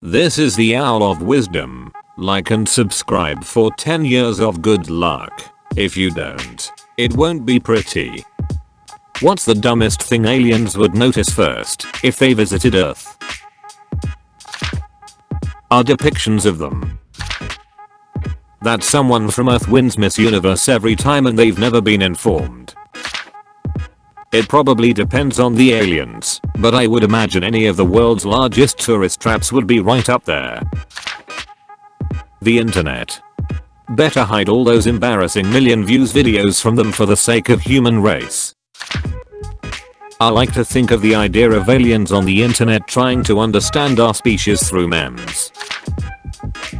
This is the Owl of Wisdom. Like and subscribe for 10 years of good luck. If you don't, it won't be pretty. What's the dumbest thing aliens would notice first if they visited Earth? Are depictions of them. That someone from Earth wins Miss Universe every time and they've never been informed. It probably depends on the aliens, but I would imagine any of the world's largest tourist traps would be right up there. The internet. Better hide all those embarrassing million views videos from them for the sake of human race. I like to think of the idea of aliens on the internet trying to understand our species through memes.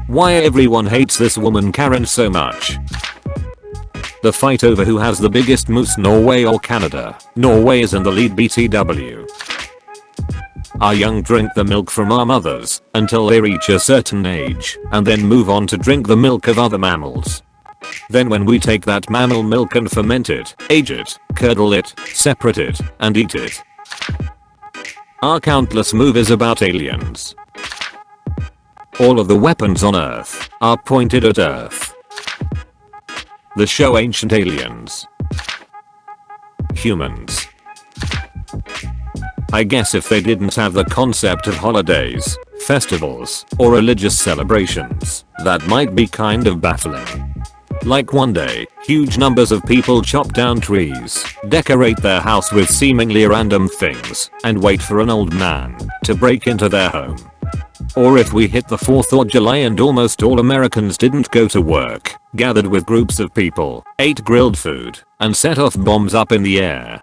Why everyone hates this woman Karen so much. The fight over who has the biggest moose, Norway or Canada. Norway is in the lead, BTW. Our young drink the milk from our mothers until they reach a certain age and then move on to drink the milk of other mammals. Then when we take that mammal milk and ferment it, age it, curdle it, separate it, and eat it. Our countless movies about aliens. All of the weapons on Earth are pointed at Earth. The show Ancient Aliens. Humans. I guess if they didn't have the concept of holidays, festivals, or religious celebrations, that might be kind of baffling. Like one day, huge numbers of people chop down trees, decorate their house with seemingly random things, and wait for an old man to break into their home. Or if we hit the 4th of July and almost all Americans didn't go to work, gathered with groups of people, ate grilled food, and set off bombs up in the air.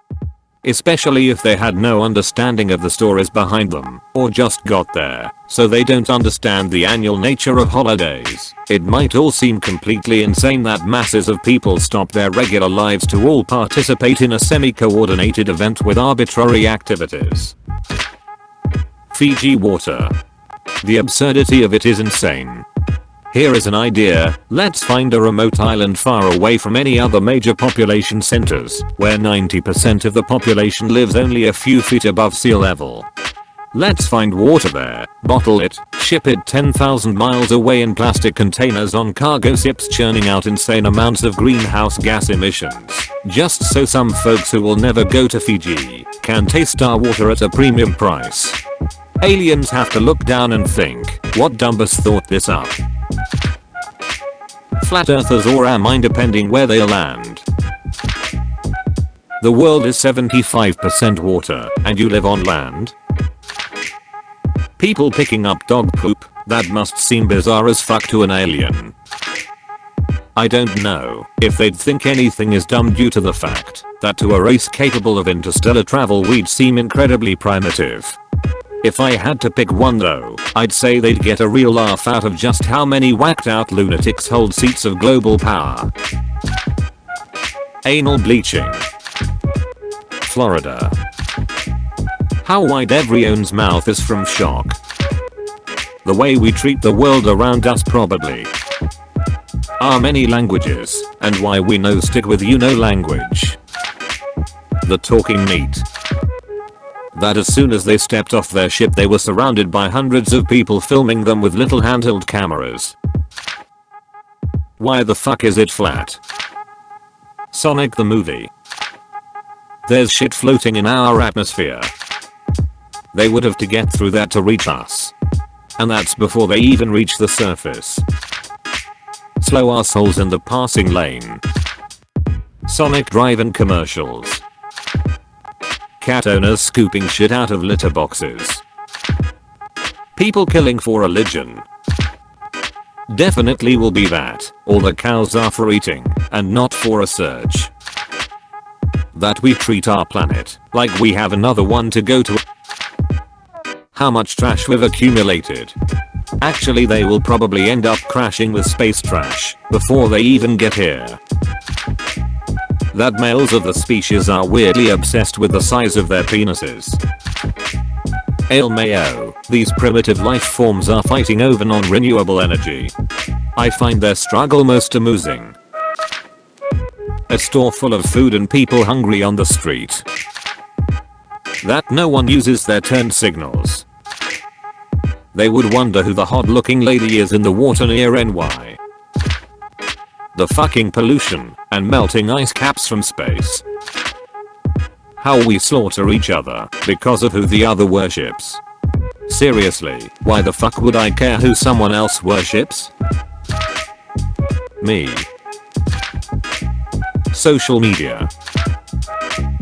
Especially if they had no understanding of the stories behind them, or just got there, so they don't understand the annual nature of holidays. It might all seem completely insane that masses of people stop their regular lives to all participate in a semi-coordinated event with arbitrary activities. Fiji water. The absurdity of it is insane. Here is an idea: let's find a remote island far away from any other major population centers, where 90% of the population lives only a few feet above sea level. Let's find water there, bottle it, ship it 10,000 miles away in plastic containers on cargo ships churning out insane amounts of greenhouse gas emissions, just so some folks who will never go to Fiji can taste our water at a premium price. Aliens have to look down and think, what dumbus thought this up? Flat earthers, or am I, depending where they land. The world is 75% water and you live on land? People picking up dog poop, that must seem bizarre as fuck to an alien. I don't know if they'd think anything is dumb due to the fact that to a race capable of interstellar travel we'd seem incredibly primitive. If I had to pick one though, I'd say they'd get a real laugh out of just how many whacked out lunatics hold seats of global power. Anal bleaching. Florida. How wide everyone's mouth is from shock. The way we treat the world around us probably. Our many languages, and why we know stick with language. The talking meat. That as soon as they stepped off their ship they were surrounded by hundreds of people filming them with little handheld cameras. Why the fuck is it flat? Sonic the movie. There's shit floating in our atmosphere. They would have to get through that to reach us. And that's before they even reach the surface. Slow assholes in the passing lane. Sonic driving commercials. Cat owners scooping shit out of litter boxes. People killing for religion. Definitely will be that. All the cows are for eating and not for research. That we treat our planet like we have another one to go to. How much trash we've accumulated. Actually, they will probably end up crashing with space trash before they even get here. That males of the species are weirdly obsessed with the size of their penises. LMAO, these primitive life forms are fighting over non-renewable energy. I find their struggle most amusing. A store full of food and people hungry on the street. That no one uses their turn signals. They would wonder who the hot looking lady is in the water near NY. The fucking pollution and melting ice caps from space. How we slaughter each other because of who the other worships. Seriously, why the fuck would I care who someone else worships? Me. Social media.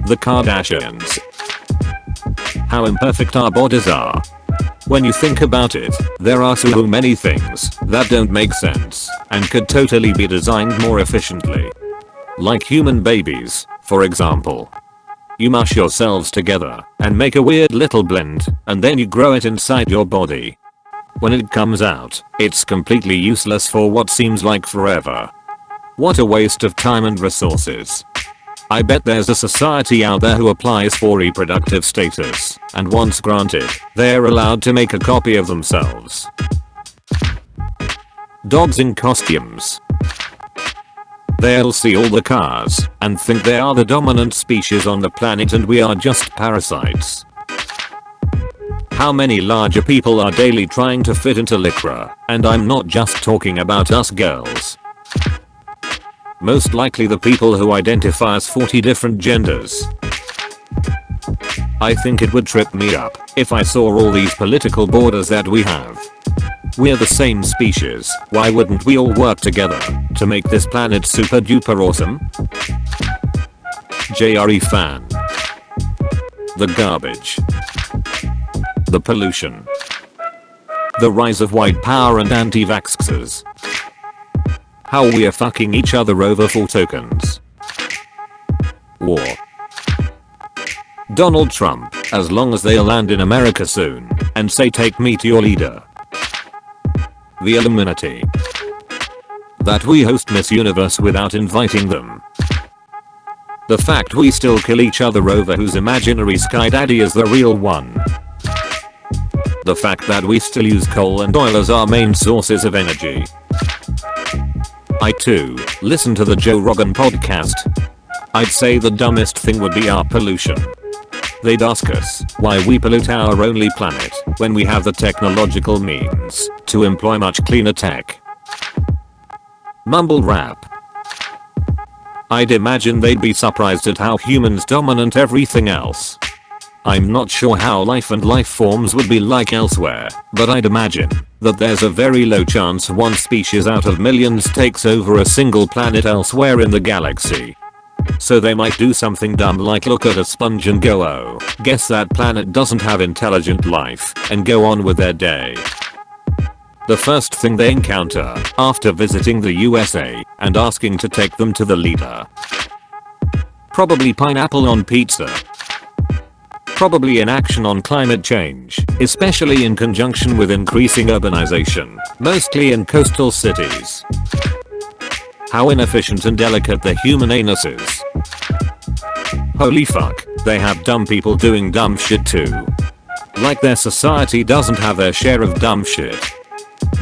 The Kardashians. How imperfect our bodies are. When you think about it, there are so many things that don't make sense and could totally be designed more efficiently. Like human babies, for example. You mush yourselves together and make a weird little blend, and then you grow it inside your body. When it comes out, it's completely useless for what seems like forever. What a waste of time and resources. I bet there's a society out there who applies for reproductive status, and once granted, they're allowed to make a copy of themselves. Dogs in costumes. They'll see all the cars and think they are the dominant species on the planet and we are just parasites. How many larger people are daily trying to fit into Lycra, and I'm not just talking about us girls. Most likely the people who identify as 40 different genders. I think it would trip me up if I saw all these political borders that we have. We're the same species, why wouldn't we all work together to make this planet super duper awesome? JRE fan. The garbage. The pollution. The rise of white power and anti-vaxxers. How we are fucking each other over for tokens. War. Donald Trump, as long as they'll land in America soon and say take me to your leader. The Illuminati. That we host Miss Universe without inviting them. The fact we still kill each other over whose imaginary sky daddy is the real one. The fact that we still use coal and oil as our main sources of energy. I too listen to the Joe Rogan podcast. I'd say the dumbest thing would be our pollution. They'd ask us why we pollute our only planet when we have the technological means to employ much cleaner tech. Mumble rap. I'd imagine they'd be surprised at how humans dominate everything else. I'm not sure how life and life forms would be like elsewhere, but I'd imagine that there's a very low chance one species out of millions takes over a single planet elsewhere in the galaxy. So they might do something dumb like look at a sponge and go, oh, guess that planet doesn't have intelligent life, and go on with their day. The first thing they encounter after visiting the USA and asking to take them to the leader. Probably pineapple on pizza. Probably inaction on climate change, especially in conjunction with increasing urbanization, mostly in coastal cities. How inefficient and delicate the human anus is. Holy fuck, they have dumb people doing dumb shit too. Like their society doesn't have their share of dumb shit.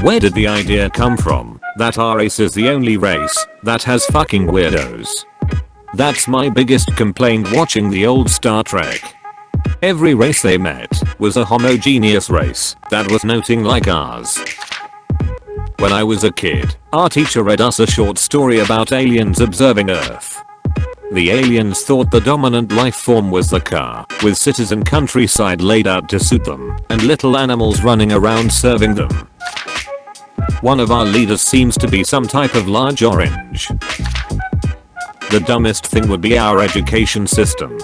Where did the idea come from that our race is the only race that has fucking weirdos? That's my biggest complaint watching the old Star Trek. Every race they met was a homogeneous race that was nothing like ours. When I was a kid, our teacher read us a short story about aliens observing Earth. The aliens thought the dominant life form was the car, with cities and countryside laid out to suit them, and little animals running around serving them. One of our leaders seems to be some type of large orange. The dumbest thing would be our education system.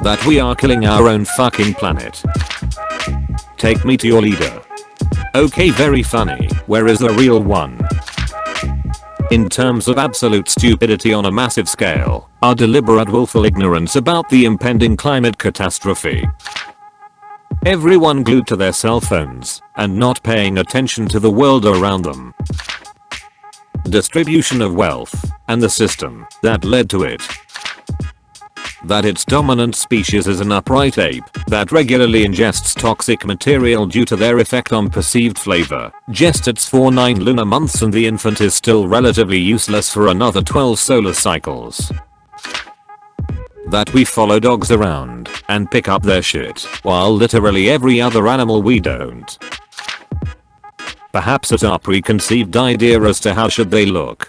That we are killing our own fucking planet. Take me to your leader. Okay, very funny, where is the real one? In terms of absolute stupidity on a massive scale, our deliberate willful ignorance about the impending climate catastrophe. Everyone glued to their cell phones and not paying attention to the world around them. Distribution of wealth and the system that led to it. That its dominant species is an upright ape that regularly ingests toxic material due to their effect on perceived flavor, gestates for 9 lunar months and the infant is still relatively useless for another 12 solar cycles. That we follow dogs around and pick up their shit while literally every other animal we don't. Perhaps it's our preconceived idea as to how should they look.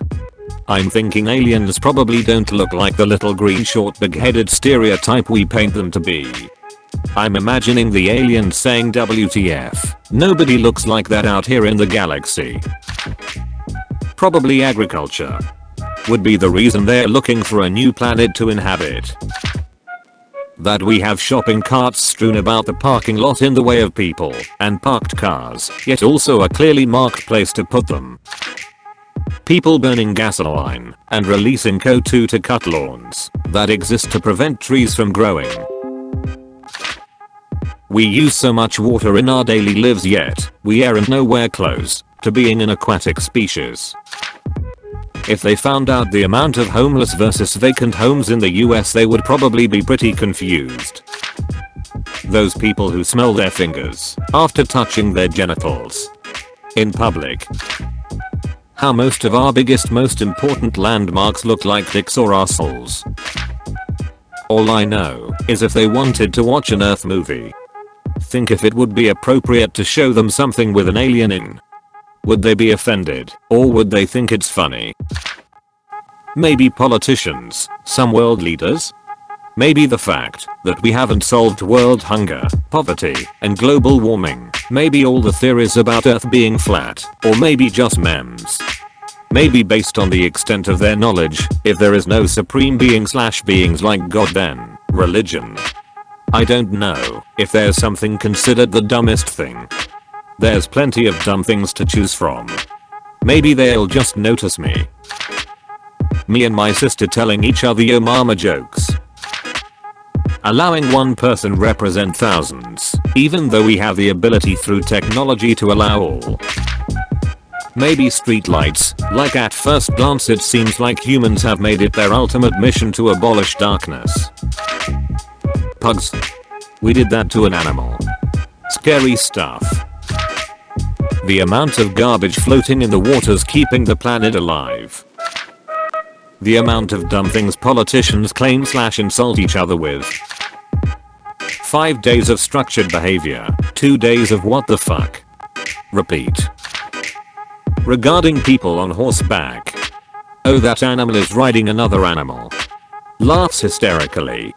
I'm thinking aliens probably don't look like the little green short big-headed stereotype we paint them to be. I'm imagining the aliens saying WTF, nobody looks like that out here in the galaxy. Probably agriculture would be the reason they're looking for a new planet to inhabit. That we have shopping carts strewn about the parking lot in the way of people and parked cars, yet also a clearly marked place to put them. People burning gasoline and releasing CO2 to cut lawns that exist to prevent trees from growing. We use so much water in our daily lives, yet we are nowhere close to being an aquatic species. If they found out the amount of homeless versus vacant homes in the US, they would probably be pretty confused. Those people who smell their fingers after touching their genitals in public. How most of our biggest, most important landmarks look like dicks or assholes. All I know is if they wanted to watch an Earth movie, think if it would be appropriate to show them something with an alien in. Would they be offended, or would they think it's funny? Maybe politicians, some world leaders? Maybe the fact that we haven't solved world hunger, poverty, and global warming. Maybe all the theories about Earth being flat, or maybe just memes. Maybe based on the extent of their knowledge, if there is no supreme being / beings like God, then religion. I don't know if there's something considered the dumbest thing. There's plenty of dumb things to choose from. Maybe they'll just notice me. Me and my sister telling each other yo mama jokes. Allowing one person represent thousands, even though we have the ability through technology to allow all. Maybe streetlights, like at first glance it seems like humans have made it their ultimate mission to abolish darkness. Pugs. We did that to an animal. Scary stuff. The amount of garbage floating in the waters keeping the planet alive. The amount of dumb things politicians claim / insult each other with. 5 days of structured behavior, 2 days of what the fuck. Repeat. Regarding people on horseback. Oh, that animal is riding another animal. Laughs hysterically.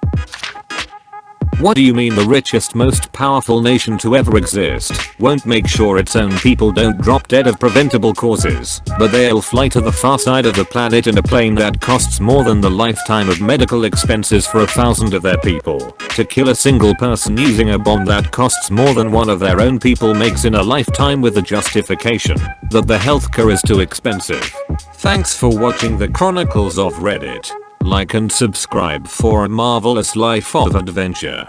What do you mean the richest, most powerful nation to ever exist won't make sure its own people don't drop dead of preventable causes, but they'll fly to the far side of the planet in a plane that costs more than the lifetime of medical expenses for 1,000 of their people, to kill a single person using a bomb that costs more than one of their own people makes in a lifetime, with the justification that the healthcare is too expensive. Thanks for watching the Chronicles of Reddit. Like and subscribe for a marvelous life of adventure.